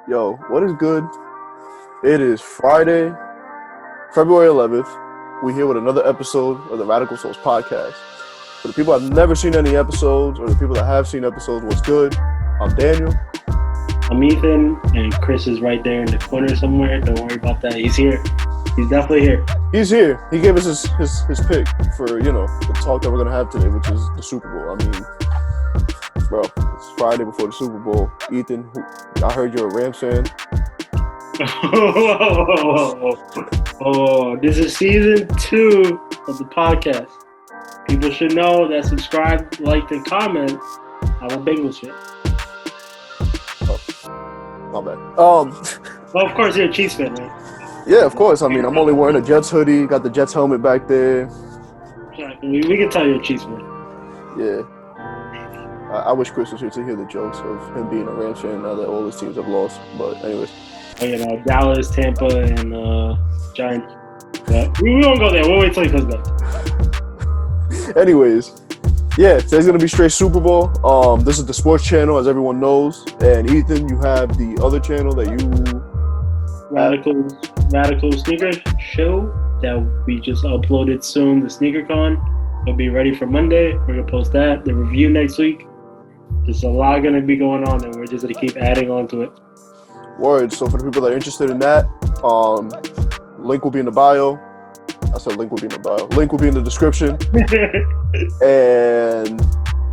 Yo, what is good? It is Friday, February 11th. We're here with another episode of the Radical Souls podcast. For the people that have never seen any episodes, or the people that have seen episodes, what's good? I'm Daniel. I'm Ethan, and Chris is right there in the corner somewhere. Don't worry about that. He's here. He's definitely here. He's here. He gave us his pick for, the talk that we're going to have today, which is the Super Bowl. I mean, bro, it's Friday before the Super Bowl. Ethan, I heard you're a Rams fan. Oh, this is season 2 of the podcast. People should know that subscribe, like, and comment. I'm a Bengals fan. My bad. Well, of course, you're a Chiefs fan, right? Yeah, of course. I mean, I'm only wearing a Jets hoodie. Got the Jets helmet back there. We can tell you're a Chiefs fan. Yeah. I wish Chris was here to hear the jokes of him being a Rams fan now that all his teams have lost. But anyways. Dallas, Tampa, and Giants. But we won't go there. We'll wait till he comes back. Anyways. Yeah, today's going to be straight Super Bowl. This is the sports channel, as everyone knows. And Ethan, you have the other channel that you... Radical Sneaker Show that we just uploaded soon, the SneakerCon. It'll be ready for Monday. We're going to post that. The review next week. There's a lot going to be going on, and we're just going to keep adding on to it. Word. So for the people that are interested in that, link will be in the bio. I said link will be in the bio. Link will be in the description. And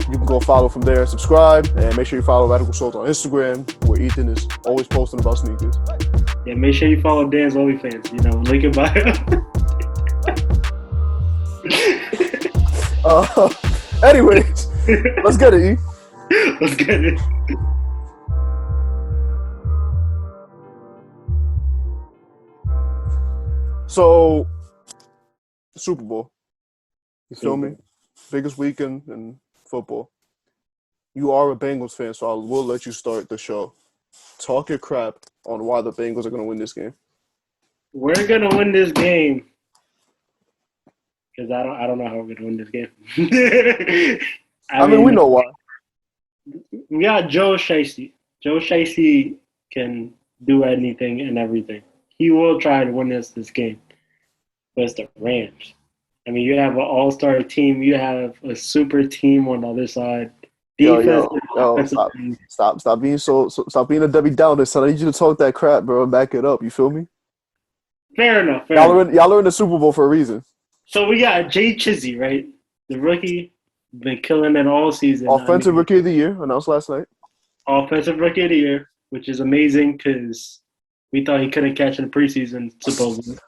you can go follow from there and subscribe. And make sure you follow Radical Souls on Instagram, where Ethan is always posting about sneakers. Yeah, make sure you follow Dan's OnlyFans. Link in bio. Anyways, let's get it, E. Let's get it. So, Super Bowl. You feel me? Biggest weekend in football. You are a Bengals fan, so I will let you start the show. Talk your crap on why the Bengals are going to win this game. We're going to win this game. Because I don't know how we're going to win this game. I mean, we know why. We got Joe Shiesty. Joe Shiesty can do anything and everything. He will try to win this game. But it's the Rams. I mean, you have an all-star team. You have a super team on the other side. Yo, stop being stop being a Debbie Downer, son. I need you to talk that crap, bro, and back it up. You feel me? Fair enough. Y'all are in the Super Bowl for a reason. So we got Jay Chizzy, right? The rookie, been killing it all season. Offensive Rookie of the Year, announced last night. Offensive Rookie of the Year, which is amazing because we thought he couldn't catch in the preseason, supposedly.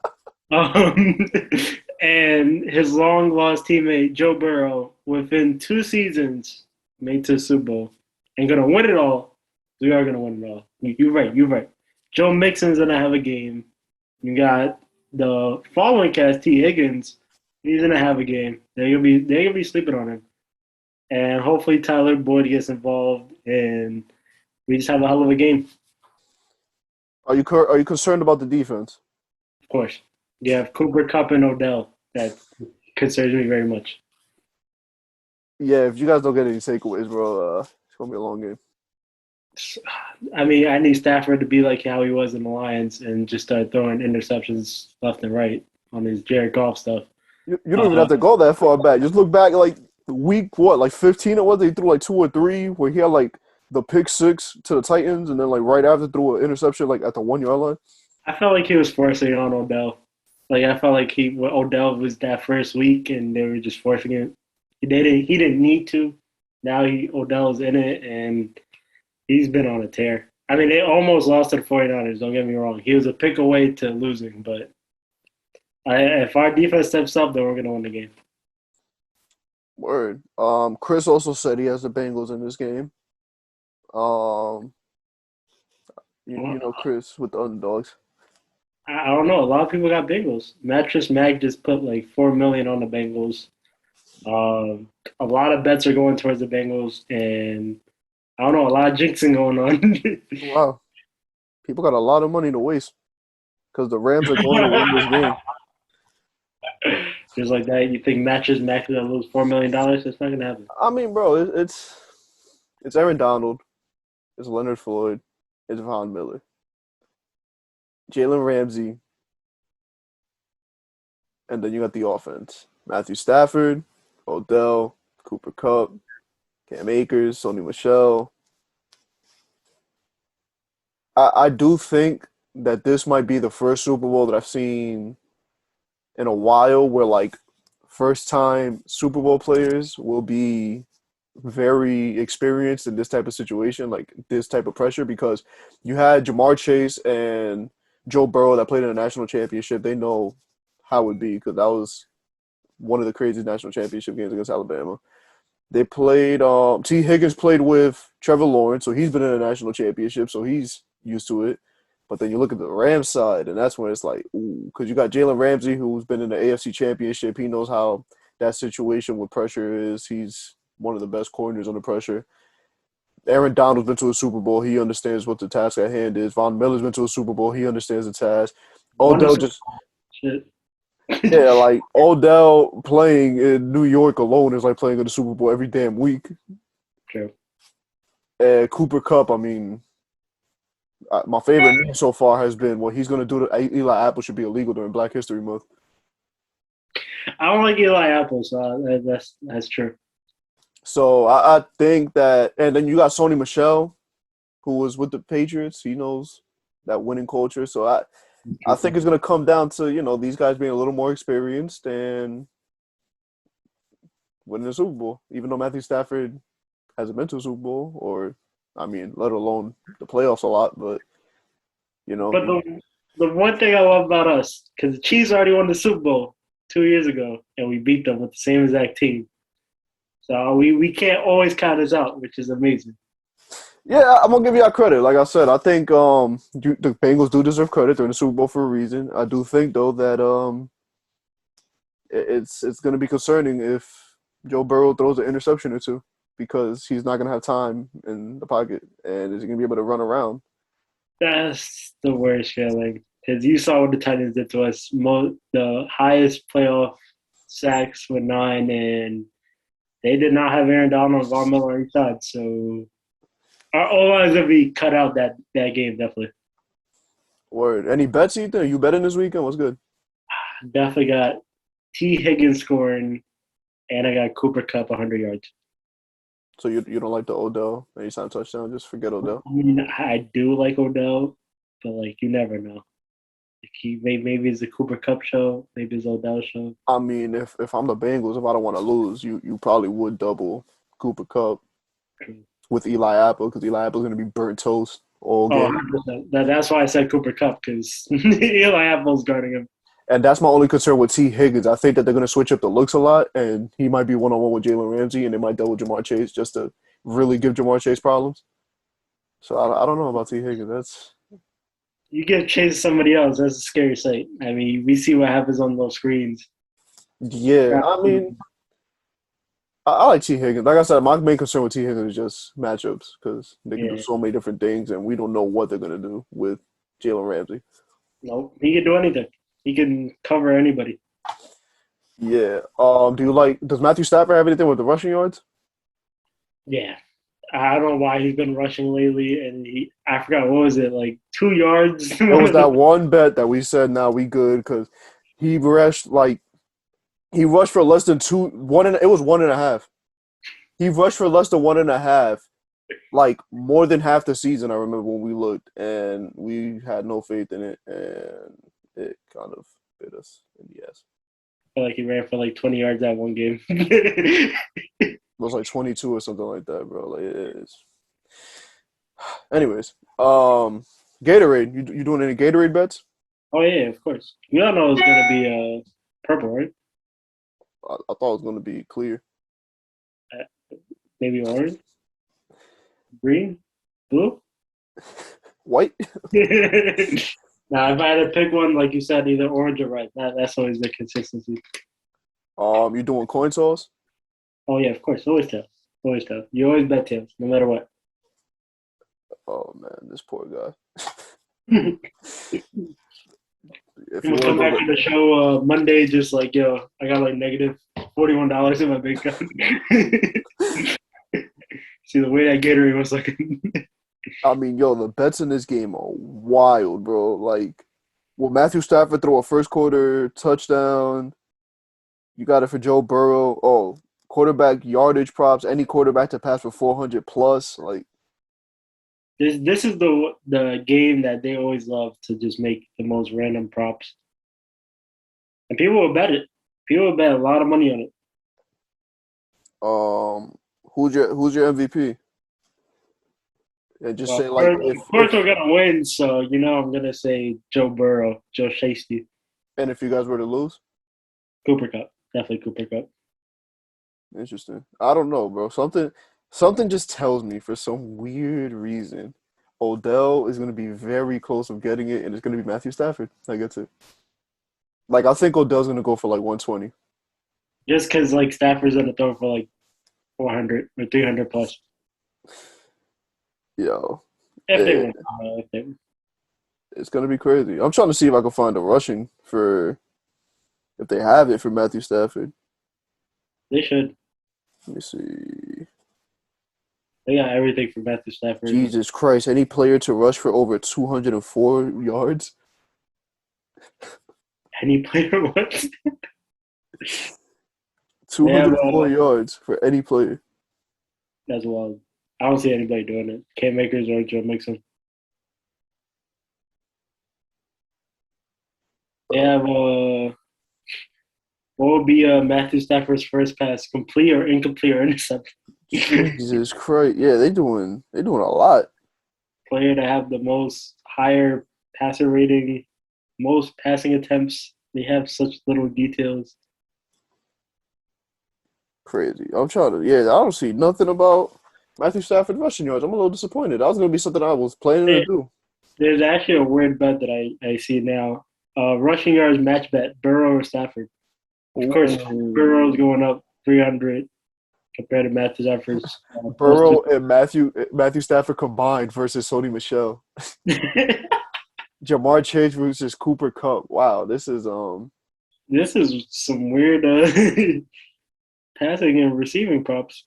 And his long-lost teammate, Joe Burrow, within 2 seasons, made to the Super Bowl. Ain't going to win it all. We are going to win it all. You're right. Joe Mixon's going to have a game. You got the following cast, T. Higgins. He's going to have a game. They're going to be sleeping on him. And hopefully Tyler Boyd gets involved, and we just have a hell of a game. Are you concerned about the defense? Of course. You have Cooper Kupp and Odell. That concerns me very much. Yeah, if you guys don't get any takeaways, bro, it's going to be a long game. I mean, I need Stafford to be like how he was in the Lions and just start throwing interceptions left and right on his Jared Goff stuff. You don't even have to go that far back. Just look back, week 15 it was? They threw 2 or 3 where he had, the pick 6 to the Titans and then, right after threw an interception, at the 1-yard line. I felt like he was forcing on Odell. I felt like Odell was that first week and they were just forcing it. He didn't need to. Now Odell's in it and he's been on a tear. I mean, they almost lost to the 49ers, don't get me wrong. He was a pick away to losing, but if our defense steps up, then we're going to win the game. Word. Chris also said he has the Bengals in this game. You know Chris with the underdogs. I don't know. A lot of people got Bengals. Mattress Mag just put $4 million on the Bengals. A lot of bets are going towards the Bengals, and I don't know, a lot of jinxing going on. Wow. People got a lot of money to waste because the Rams are going to win this game. Just like that, you think Mattress Mac is going to lose $4 million? It's not going to happen. I mean, bro, it's Aaron Donald. It's Leonard Floyd. It's Von Miller. Jalen Ramsey. And then you got the offense. Matthew Stafford, Odell, Cooper Kupp, Cam Akers, Sony Michel. I do think that this might be the first Super Bowl that I've seen in a while where like first time Super Bowl players will be very experienced in this type of situation, like this type of pressure, because you had Jamar Chase and Joe Burrow that played in a national championship. They know how it would be because that was one of the craziest national championship games against Alabama. They played. T. Higgins played with Trevor Lawrence, so he's been in a national championship, so he's used to it. But then you look at the Rams side, and that's when it's like, ooh, because you got Jalen Ramsey, who's been in the AFC Championship. He knows how that situation with pressure is. He's one of the best corners under pressure. Aaron Donald's been to a Super Bowl. He understands what the task at hand is. Von Miller's been to a Super Bowl. He understands the task. Odell just Shit. yeah, like Odell playing in New York alone is like playing in the Super Bowl every damn week. True. And Cooper Kupp, I mean, my favorite meme so far has been what he's going to do to Eli Apple should be illegal during Black History Month. I don't like Eli Apple, so that's true. So I think that, and then you got Sony Michel, who was with the Patriots. He knows that winning culture. So I think it's going to come down to, these guys being a little more experienced and winning the Super Bowl, even though Matthew Stafford hasn't been to a Super Bowl or, let alone the playoffs a lot, but, But the one thing I love about us, because the Chiefs already won the Super Bowl 2 years ago, and we beat them with the same exact team. So we can't always count us out, which is amazing. Yeah, I'm gonna give you that credit. Like I said, I think the Bengals do deserve credit. They're in the Super Bowl for a reason. I do think though that it's gonna be concerning if Joe Burrow throws an interception or two because he's not gonna have time in the pocket and is he gonna be able to run around? That's the worst feeling because you saw what the Titans did to us. The highest playoff sacks with 9, and they did not have Aaron Donald and Von Miller on each side. So our O-line's going to be cut out that game, definitely. Word. Any bets you think? You betting this weekend? What's good? Definitely got T. Higgins scoring, and I got Cooper Kupp 100 yards. So you don't like the Odell anytime touchdown? Just forget Odell. I mean, I do like Odell, but, you never know. Maybe it's the Cooper Kupp show. Maybe it's Odell show. I mean, if I'm the Bengals, if I don't want to lose, you probably would double Cooper Kupp with Eli Apple because Eli Apple's going to be burnt toast all game. 100%. That's why I said Cooper Kupp because Eli Apple's guarding him. And that's my only concern with T. Higgins. I think that they're going to switch up the looks a lot, and he might be one-on-one with Jalen Ramsey, and they might double Jamar Chase just to really give Jamar Chase problems. So I don't know about T. Higgins. You give Chase somebody else, that's a scary sight. I mean, we see what happens on those screens. Yeah, I mean, I like T. Higgins. Like I said, my main concern with T. Higgins is just matchups because they can do so many different things, and we don't know what they're going to do with Jalen Ramsey. Nope, he can do anything. He can cover anybody. Yeah. Does Matthew Stafford have anything with the rushing yards? Yeah. I don't know why he's been rushing lately, and I forgot, what was it, 2 yards? It was that one bet that we said, nah, we good, because he rushed for less than it was 1.5. He rushed for less than 1.5, more than half the season, I remember when we looked, and we had no faith in it, and it kind of bit us in the ass. I feel like he ran for 20 yards that one game. It was 22 or something like that, bro. It is. Anyways, Gatorade. You doing any Gatorade bets? Oh yeah, of course. We all know it's gonna be purple, right? I thought it was gonna be clear. Maybe orange, green, blue, white. Now, if I had to pick one, like you said, either orange or red. That's always the consistency. You doing coin toss? Oh yeah, of course. Always tails. Always tails. You always bet tails, no matter what. Oh man, this poor guy. If you come back to the show Monday, just yo, I got negative $41 in my bank account. See the way that Gatorade was looking. I mean, yo, the bets in this game are wild, bro. Like, will Matthew Stafford throw a first quarter touchdown? You got it for Joe Burrow. Oh, quarterback yardage props. Any quarterback to pass for 400 plus. Like, This is the game that they always love to just make the most random props, and people will bet it. People will bet a lot of money on it. um, who's your MVP? And just Well, say like of course we're gonna win, so I'm gonna say Joe Burrow, Joe Shiesty, if you guys were to lose, Cooper Cup, definitely Cooper Cup. interesting. I don't know, bro. Something just tells me for some weird reason, Odell is gonna be very close of getting it, and it's gonna be Matthew Stafford that gets it. Like I think Odell's gonna go for like 120. Just because like Stafford's gonna throw for like 400 or 300 plus Yo, if they it, win. If they win. it's gonna be crazy. I'm trying to see if I can find a rushing for if they have it for Matthew Stafford. They should. Let me see. They got everything for Matthew Stafford. Jesus Christ, any player to rush for over 204 yards? Any player what? They have 204 yards for any player. as well. I don't see anybody doing it. Cam Akers or Joe Mixon. They have what would be Matthew Stafford's first pass, complete or incomplete or interception? Jesus Christ. Yeah, they doing a lot. Player to have the most higher passer rating, most passing attempts. They have such little details. Crazy. I'm trying to I don't see nothing about Matthew Stafford rushing yards. I'm a little disappointed. That was gonna be something I was planning to do. There's actually a weird bet that I see now. Rushing yards match bet, Burrow or Stafford. Of course, Burrow's Ooh. going up 300 compared to Matthew Stafford's close to. Burrow and Matthew Stafford combined versus Sony Michelle. Jamar Chase versus Cooper Cup. Wow, this is This is some weird passing and receiving props.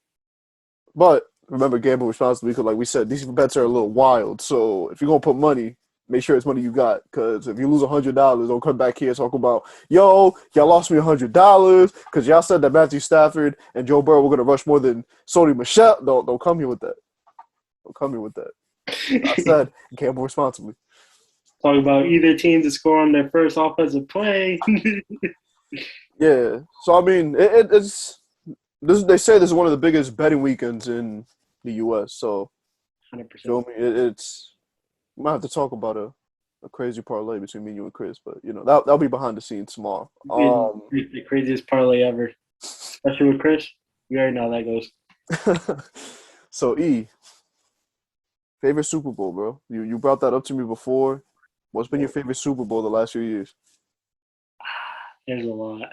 but remember gamble responsibly because like we said, these bets are a little wild. So if you're gonna put money, make sure it's money you got. Cause if you lose $100, don't come back here and talk about, yo, y'all lost me $100 because y'all said that Matthew Stafford and Joe Burrow were gonna rush more than Sony Michelle. Don't come here with that. Don't come here with that. I said gamble responsibly. Talk about either team to score on their first offensive play. Yeah. So I mean, it's this. They say this is one of the biggest betting weekends in the U.S. So 100%. feel me? It's we might have to talk about a crazy parlay between me, you, and Chris, but that'll be behind the scenes tomorrow. The craziest parlay ever, especially with Chris. You already know how that goes. So favorite Super Bowl, bro? You brought that up to me before. What's been your favorite Super Bowl the last few years? There's a lot.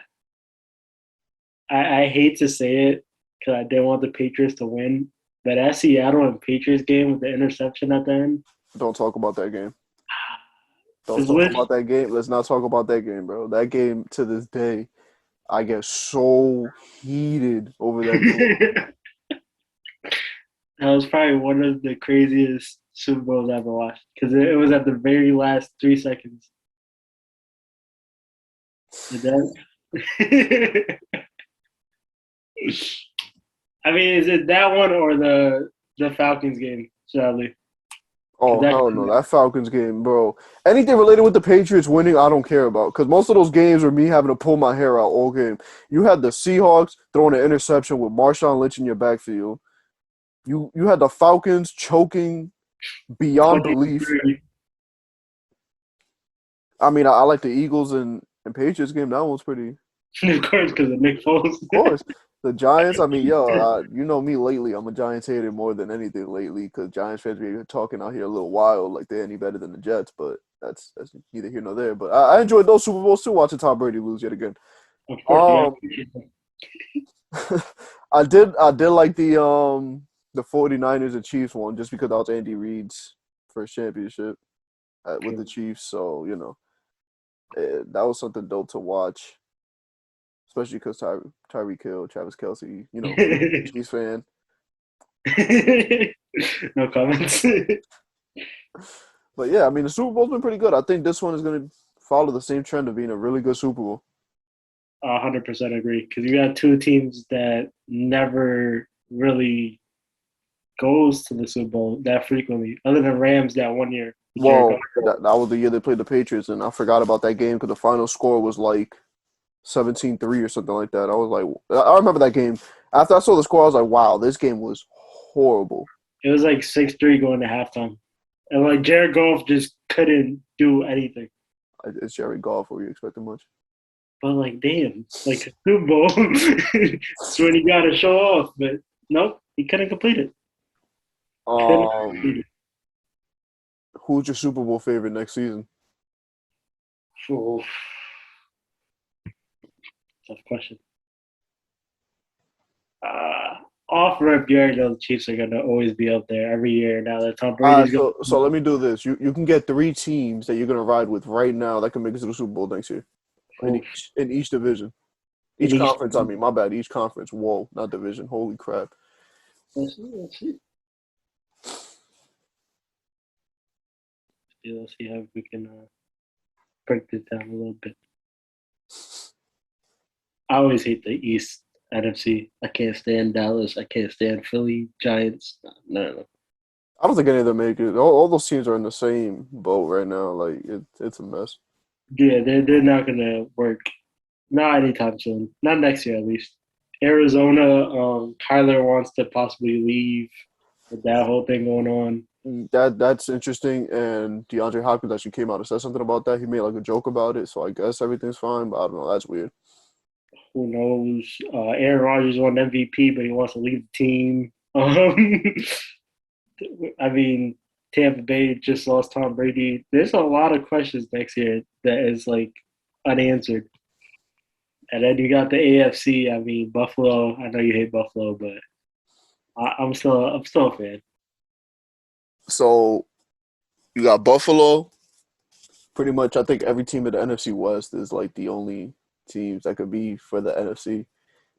I hate to say it because I didn't want the Patriots to win, but that Seattle and Patriots game with the interception at the end. Don't talk about that game. Don't It's talk lit- about that game. Let's not talk about that game, bro. That game to this day, I get so heated over that game. that was probably one of the craziest Super Bowls I ever watched because it was at the very last 3 seconds. And then, I mean, is it that one or the Falcons game? Sadly, Oh that hell no, that Falcons game, bro. Anything related with the Patriots winning, I don't care about. Because most of those games were me having to pull my hair out all game. You had the Seahawks throwing an interception with Marshawn Lynch in your backfield. You had the Falcons choking beyond belief. 23, I mean, I like the Eagles and Patriots game. That one's pretty. of course, because of Nick Foles. Of course. The Giants, I mean, yo, you know me lately. I'm a Giants hater more than anything lately because Giants fans be talking out here a little wild like they're any better than the Jets, but that's neither here nor there. But I enjoyed those Super Bowls too, watching Tom Brady lose yet again. Of course, you Um, I did like the 49ers and Chiefs one just because that was Andy Reid's first championship with the Chiefs, so that was something dope to watch. Especially because Tyreek Hill, Travis Kelce, got. Chiefs fan. No comments. But yeah, I mean, the Super Bowl's been pretty good. I think this one is going to follow the same trend of being a really good Super Bowl. 100% agree because you got two teams that never really goes to the Super Bowl that frequently, other than Rams that 1 year with Jared Goff. Well, that was the year they played the Patriots, and I forgot about that game because the final score was like 17-3 or something like that. I was like, I remember that game. After I saw the score, I was like, wow, this game was horrible. It was like 6-3 going to halftime, and like Jared Goff just couldn't do anything. It's Jerry Goff. Were you expecting much? But like, damn, like a Super Bowl, it's when you got to show off. But nope, he couldn't complete it. Couldn't complete Um, it. who's your Super Bowl favorite next season? Oof. Tough question. Uh, Off rip, you already know the Chiefs are gonna always be up there every year. Now that Tom All right, Brady's so going, let me do this. You can get three teams that you're gonna ride with right now that can make it to the Super Bowl next year oof, in each division, in each each. conference. I mean, my bad, each conference. Whoa, not division. Holy crap! Let's see. Yeah, let's see how we can break this down a little bit. I always hate the East NFC. I can't stand Dallas. I can't stand Philly, Giants. No. I don't think any of them make it. All those teams are in the same boat right now. Like it's a mess. Yeah, they're not gonna work. Not anytime soon. Not next year, at least. Arizona, Kyler wants to possibly leave with that whole thing going on. That's interesting. And DeAndre Hopkins actually came out and said something about that. He made like a joke about it. So I guess everything's fine. But I don't know. That's weird. Who knows? Aaron Rodgers won MVP, but he wants to leave the team. I mean, Tampa Bay just lost Tom Brady. There's a lot of questions next year that is like unanswered. And then you got the AFC. I mean, Buffalo. I know you hate Buffalo, but I'm still a fan. So you got Buffalo. Pretty much, I think every team in the NFC West is like the only teams that could be for the NFC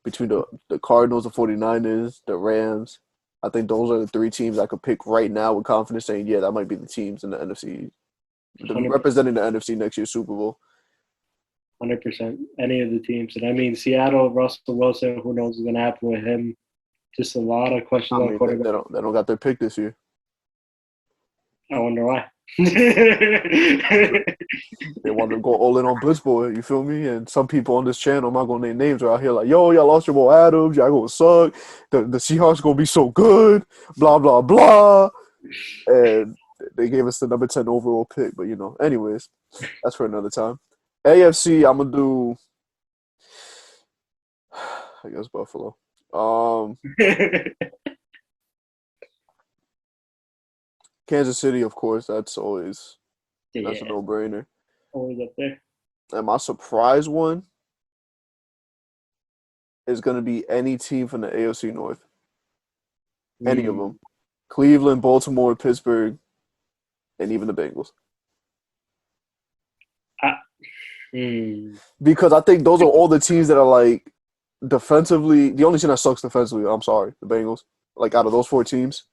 between the Cardinals, the 49ers, the Rams. I think those are the three teams I could pick right now with confidence saying, yeah, that might be the teams in the NFC, representing the NFC next year's Super Bowl. 100%. Any of the teams, and I mean Seattle, Russell Wilson. Who knows what's going to happen with him? Just a lot of questions I on mean, quarterback. they don't got their pick this year. I wonder why. They want to go all in on Blitzboy, you feel me? And some people on this channel, I'm not gonna name names, are out here like, yo, y'all lost your boy Adams, y'all gonna suck. The Seahawks gonna be so good, blah blah blah. And they gave us the number 10 overall pick. But anyways, that's for another time. AFC, I'm gonna do I guess Buffalo. Kansas City, of course, that's a Yeah, no-brainer. always up there. And my surprise one is gonna be any team from the AFC North. Any of Mm. them. Cleveland, Baltimore, Pittsburgh, and even the Bengals. I, mm. Because I think those are all the teams that are like defensively. The only team that sucks defensively, I'm sorry, the Bengals. Like out of those four teams,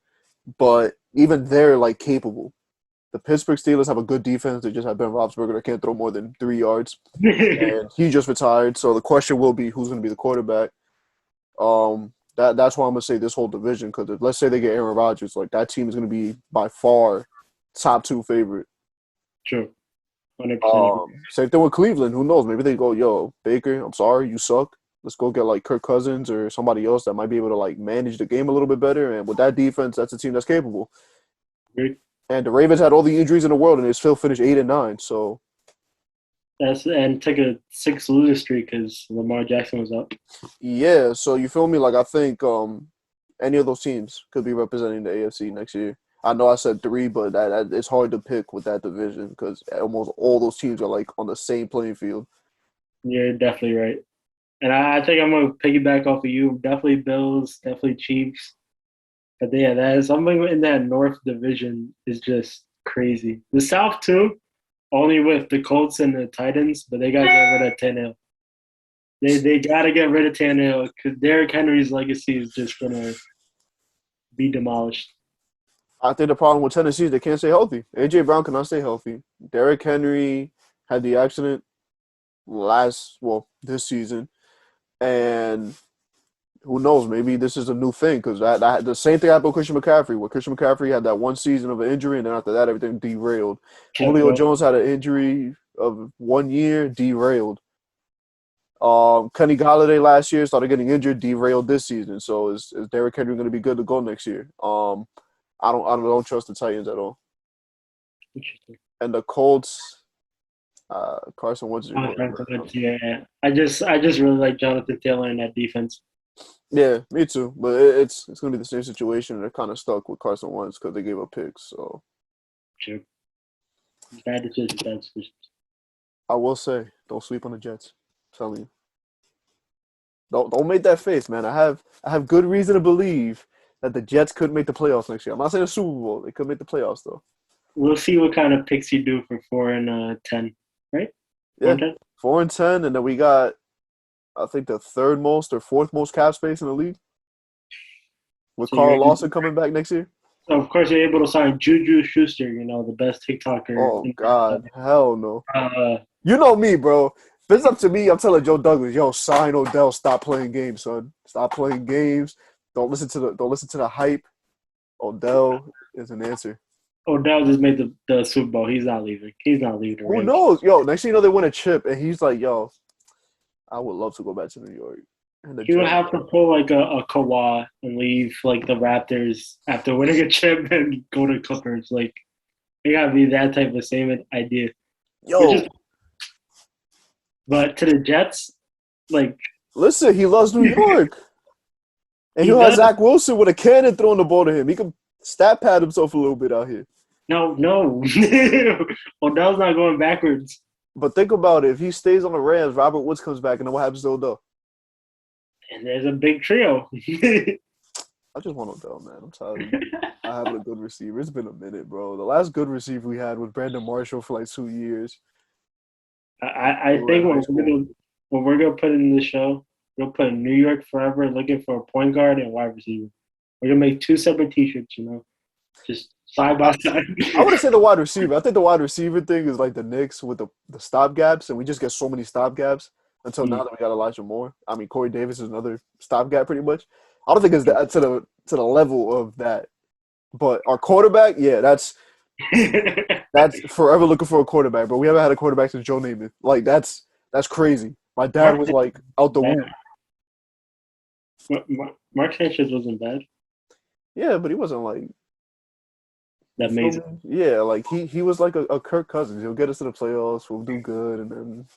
but even they're like capable. The Pittsburgh Steelers have a good defense. They just have Ben Roethlisberger that can't throw more than 3 yards, and he just retired. So the question will be who's going to be the quarterback. That's why I'm going to say this whole division because let's say they get Aaron Rodgers, like that team is going to be by far top two favorite. True. 100% agree. Same thing with Cleveland. Who knows? Maybe they go, yo, Baker, I'm sorry, you suck. Let's go get like Kirk Cousins or somebody else that might be able to like manage the game a little bit better. And with that defense, that's a team that's capable. Agree. And the Ravens had all the injuries in the world, and they still finished 8-9. So And took a 6 loser streak because Lamar Jackson was up. yeah, so you feel me? Like I think any of those teams could be representing the AFC next year. I know I said three, but that it's hard to pick with that division because almost all those teams are like on the same playing field. You're definitely right. And I think I'm gonna piggyback off of you. Definitely Bills, definitely Chiefs. But yeah, that is something in that North division is just crazy. The South too, only with the Colts and the Titans, but they gotta get rid of Tannehill. They gotta get rid of Tannehill because Derrick Henry's legacy is just gonna be demolished. I think the problem with Tennessee is they can't stay healthy. AJ Brown cannot stay healthy. Derrick Henry had the accident this season, and who knows? Maybe this is a new thing because that the same thing happened with Christian McCaffrey. Where Christian McCaffrey had that one season of an injury, and then after that, everything derailed. Kept Julio going. Jones had an injury of 1 year, derailed. Kenny Galladay last year started getting injured, derailed this season. So is Derrick Henry going to be good to go next year? I don't trust the Titans at all. Interesting. And the Colts, Carson Wentz. Yeah. I just really like Jonathan Taylor in that defense. Yeah, me too. But it's going to be the same situation. They're kind of stuck with Carson Wentz because they gave up picks. So Sure. Bad decisions. I will say, don't sleep on the Jets. I'm telling you. Don't make that face, man. I have good reason to believe that the Jets could make the playoffs next year. I'm not saying the Super Bowl. They could make the playoffs though. We'll see what kind of picks you do for 4 and 10, right? 4 Yeah, and 10? 4-10, and then we got I think the third most or fourth most cap space in the league. With So Carl Lawson coming back next year. So of course you're able to sign Juju Schuster, the best TikToker. Oh God, hell no. Uh, You know me, bro. If it's up to me, I'm telling Joe Douglas, yo, sign Odell. Stop playing games, son. Stop playing games. Don't listen to the hype. Odell is an answer. Odell just made the Super Bowl. He's not leaving. He's not leaving the Who Rams. knows? Yo, next thing you know, they win a chip, and he's like, yo, I would love to go back to New York. And He would have to pull like a Kawhi and leave like the Raptors after winning a chip and go to Clippers. Like it gotta be that type of same idea. Yo, But to the Jets, like listen, he loves New York. And He he'll have does. Zach Wilson with a cannon throwing the ball to him. He can stat pad himself a little bit out here. no. Odell's not going backwards. But think about it. If he stays on the Rams, Robert Woods comes back, and then what happens to Odell? And there's a big trio. I just want Odell, man. I'm tired of having a good receiver. It's been a minute, bro. The last good receiver we had was Brandon Marshall for like 2 years. I think when we're gonna put in the show, we'll put New York forever looking for a point guard and wide receiver. We're gonna make 2 separate T-shirts, just side by side. I wouldn't say the wide receiver. I think the wide receiver thing is like the Knicks with the stop gaps, and we just get so many stop gaps until now that we got Elijah Moore. I mean, Corey Davis is another stop gap pretty much. I don't think it's that to the level of that. But our quarterback, yeah, that's forever looking for a quarterback. But we haven't had a quarterback since Joe Namath. Like that's crazy. My dad was like out the womb. Mark Sanchez wasn't bad. Yeah, but he wasn't like that amazing. Yeah, like he was like a Kirk Cousins. He'll get us to the playoffs. We'll do good, and then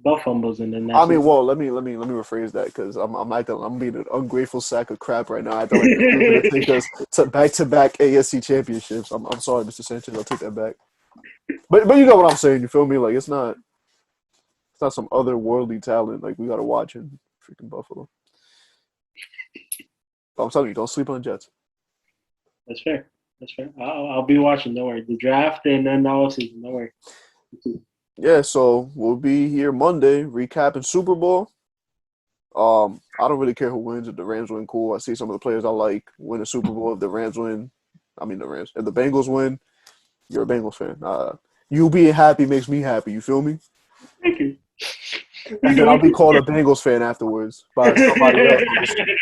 Buff fumbles and then. I mean, well, let me rephrase that because I'm being an ungrateful sack of crap right now. I feel like you're going to take us to back-to-back AFC championships. I'm sorry, Mr. Sanchez. I'll take that back. But you got what I'm saying. You feel me? Like it's not some otherworldly talent like we got to watch in freaking Buffalo. But I'm telling you, don't sleep on the Jets. That's fair. I'll be watching. Don't worry. The draft and then the offseason. Don't worry. Yeah, so we'll be here Monday recapping Super Bowl. I don't really care who wins. If the Rams win, cool. I see some of the players I like win the Super Bowl. If the Rams win, the Rams. If the Bengals win, you're a Bengals fan. You being happy makes me happy. You feel me? Thank you. And then I'll be called a Bengals fan afterwards by somebody else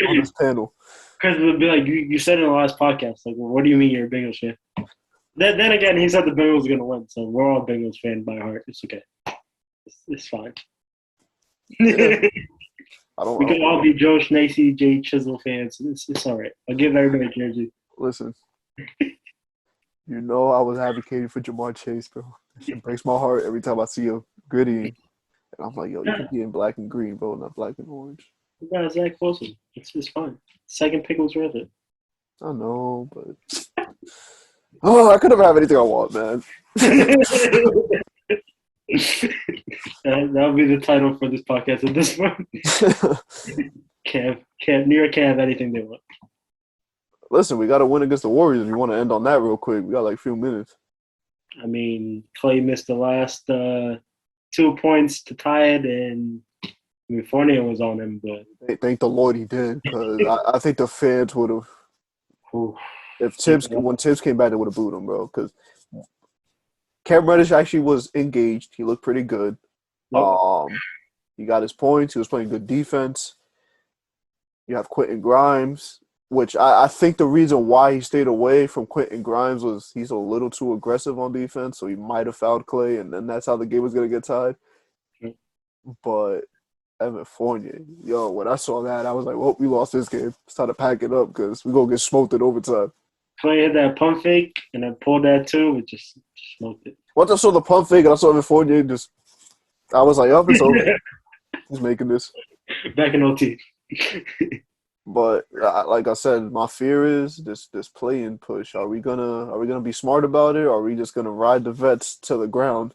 on this panel. Because it'll be like you said in the last podcast. Like, well, what do you mean you're a Bengals fan? Then again, he said the Bengals are going to win, so we're all Bengals fan by heart. It's okay. It's fine. Yeah. We can all be Joe Schnacy, Jay Chisel fans. It's all right. I'll give everybody a jersey. Listen, I was advocating for Jamar Chase, bro. It breaks my heart every time I see a gritty. And I'm like, yo, you can be in black and green, bro, not black and orange. You got Zach Wilson. It's fine. Second pick was worth it. I know, but I could never have anything I want, man. That'll be the title for this podcast at this point. New York can't have anything they want. Listen, we got to win against the Warriors. If you want to end on that real quick, we got like a few minutes. I mean, Clay missed the last 2 points to tie it, and Fournier was on him. But Thank the Lord he did, because I think the fans would have. When Tibbs came back, they would have booed him, bro. Because Cam Reddish actually was engaged. He looked pretty good. Yep. He got his points. He was playing good defense. You have Quentin Grimes, which I think the reason why he stayed away from Quentin Grimes was he's a little too aggressive on defense, so he might have fouled Clay, and then that's how the game was going to get tied. Yep. But Evan Fournier, when I saw that, I was like, well, we lost this game. It's time to pack it up because we're going to get smoked in overtime. Clay had that pump fake and then pulled that too, but just smoked it. Once I saw the pump fake and I saw Evan Fournier, I was like, oh, it's over. He's making this. Back in OT. But like I said, my fear is this play-in push. Are we gonna be smart about it, or are we just gonna ride the vets to the ground?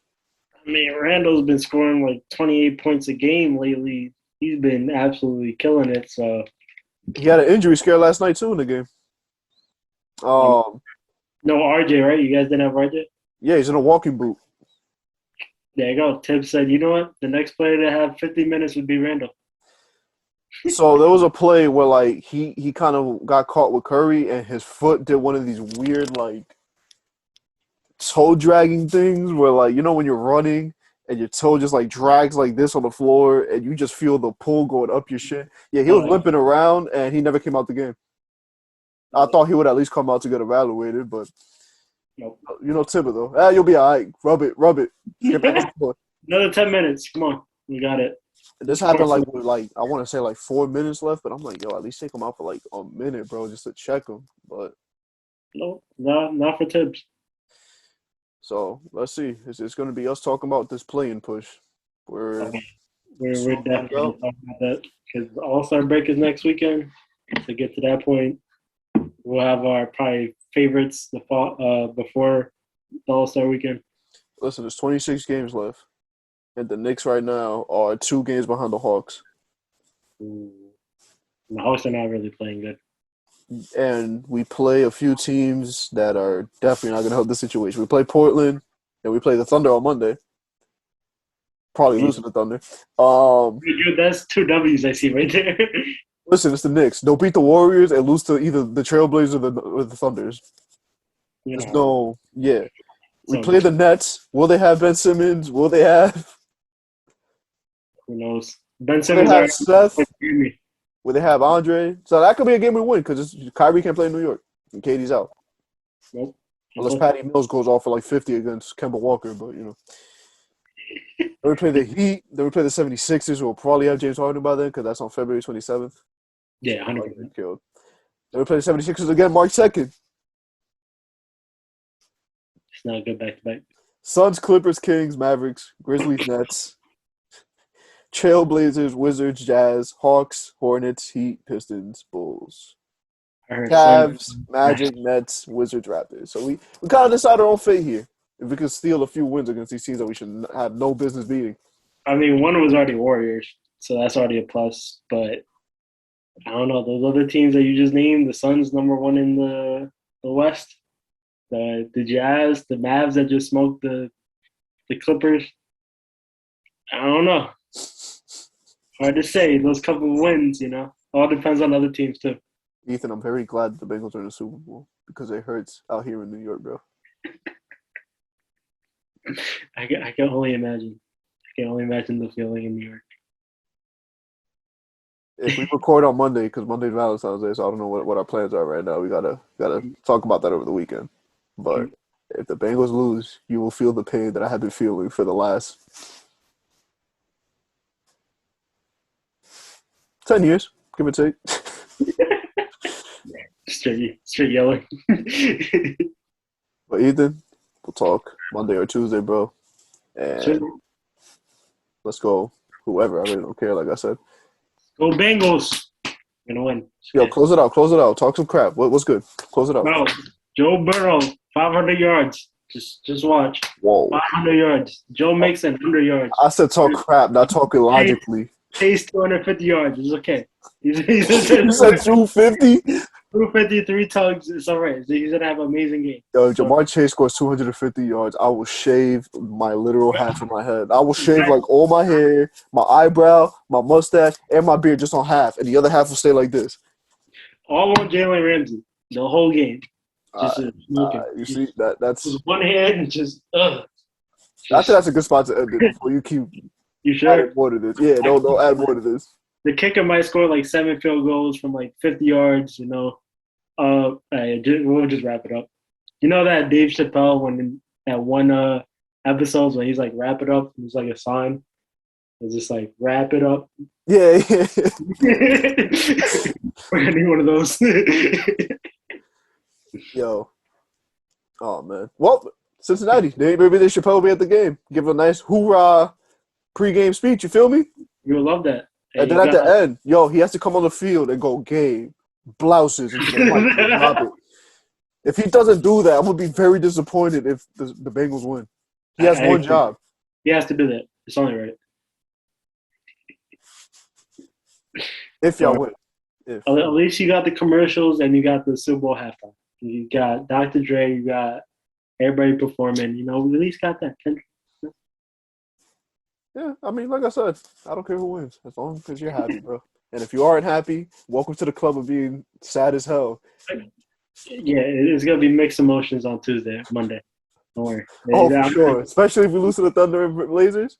I mean, Randall's been scoring like 28 points a game lately. He's been absolutely killing it. So he had an injury scare last night too in the game. No RJ, right? You guys didn't have RJ? Yeah, he's in a walking boot. There you go. Tibbs said, you know what? The next player to have 50 minutes would be Randall. So there was a play where like he kind of got caught with Curry and his foot did one of these weird like toe dragging things where like when you're running and your toe just like drags like this on the floor and you just feel the pull going up your shit. Yeah, he was limping around and he never came out the game. I thought he would at least come out to get evaluated, but nope. Thibodeau. You'll be all right. Rub it. Get back on the floor. Another 10 minutes. Come on. We got it. This happened with I want to say 4 minutes left, but I'm like, at least take him out for a minute, bro, just to check him. But no, not for Tibbs. So let's see. It's going to be us talking about this play-in push. We're definitely talking about that because the All-Star break is next weekend. To get to that point, we'll have our probably favorites before the All-Star weekend. Listen, there's 26 games left. And the Knicks right now are 2 games behind the Hawks. The Hawks are not really playing good. And we play a few teams that are definitely not going to help the situation. We play Portland, and we play the Thunder on Monday. Probably losing the Thunder. That's 2 W's I see right there. Listen, it's the Knicks. They'll beat the Warriors and lose to either the Trailblazers or the Thunders. We play the Nets. Will they have Ben Simmons? Will they have... Who knows? Ben Simmons. Will they have Seth? Will they have Andre? So that could be a game we win because Kyrie can't play in New York and KD's out. Nope. Unless Patty Mills goes off for 50 against Kemba Walker, but Then we play the Heat. Then we play the 76ers, who will probably have James Harden by then because that's on February 27th. Yeah, 100%. Then we play the 76ers again March 2nd. It's not good back-to-back. Suns, Clippers, Kings, Mavericks, Grizzlies, Nets, Trailblazers, Wizards, Jazz, Hawks, Hornets, Heat, Pistons, Bulls, Cavs, Magic, Nets, Wizards, Raptors. So we kind of decide our own fate here. If we can steal a few wins against these teams that we should have no business beating. I mean, one was already Warriors, so that's already a plus. But I don't know. Those other teams that you just named, the Suns number 1 in the West, the Jazz, the Mavs that just smoked the Clippers. I don't know. Hard to say. Those couple of wins, all depends on other teams too. Ethan, I'm very glad the Bengals are in the Super Bowl because it hurts out here in New York, bro. I can only imagine. I can only imagine the feeling in New York. If we record on Monday, because Monday's Valentine's Day, so I don't know what our plans are right now. We gotta talk about that over the weekend. But if the Bengals lose, you will feel the pain that I have been feeling for the last 10 years, give or take. Straight yelling. But Ethan, we'll talk Monday or Tuesday, bro. And let's go. Whoever, I really don't care. Like I said, go Bengals. We're gonna win. Yo, close it out. Talk some crap. What's good? Close it out. Bro, Joe Burrow, 500 yards. Just watch. Whoa. 500 yards. Joe Mixon, 100 yards. I said talk crap, not talking logically. Chase 250 yards. It's okay. You said 250? 250, 3 tugs. It's all right. He's going to have an amazing game. Yo, Jamar Chase scores 250 yards. I will shave my literal half of my head. I will shave all my hair, my eyebrow, my mustache, and my beard just on half. And the other half will stay like this. All on Jalen Ramsey. The whole game. just smoking. You see that's Just one hand and just I think that's a good spot to end it before you keep You adding sure? more to this. Yeah, don't add more to this. The kicker might score like 7 field goals from like 50 yards. We'll just wrap it up. You know that Dave Chappelle when that one episodes when he's like wrap it up, it's like a sign. It's just like wrap it up. Yeah. We're gonna need one of those. Yo. Oh man. Well, Cincinnati. Maybe they should probably be at the game. Give a nice hoorah pregame speech. You feel me? You would love that. And then at the end, yo, he has to come on the field and go game blouses into the mic and drop it. If he doesn't do that, I'm gonna be very disappointed if the Bengals win. He has one job. He has to do that. It's only right. If y'all win. At least you got the commercials and you got the Super Bowl halftime. You got Dr. Dre, you got everybody performing. We at least got that. Yeah, I mean, like I said, I don't care who wins as long as you're happy, bro. And if you aren't happy, welcome to the club of being sad as hell. Yeah, it's gonna be mixed emotions on Monday. Don't worry. Oh, for sure. Especially if we lose to the Thunder and Blazers.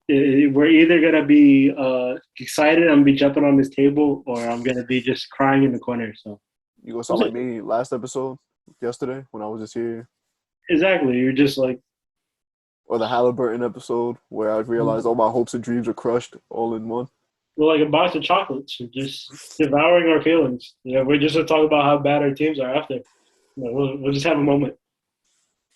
We're either gonna be excited, I'm gonna be jumping on this table, or I'm gonna be just crying in the corner. So you gonna sound like me last episode yesterday when I was just here. Exactly. You're just like. Or the Halliburton episode where I realized all my hopes and dreams are crushed all in one. We're like a box of chocolates. We're just devouring our feelings. We're just going to talk about how bad our teams are after. We'll just have a moment.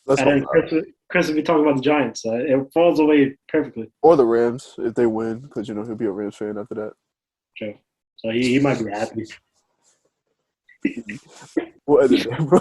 Let's and then Chris will be talking about the Giants. It falls away perfectly. Or the Rams if they win, because he'll be a Rams fan after that. Sure. So he might be happy. We'll end it there, bro.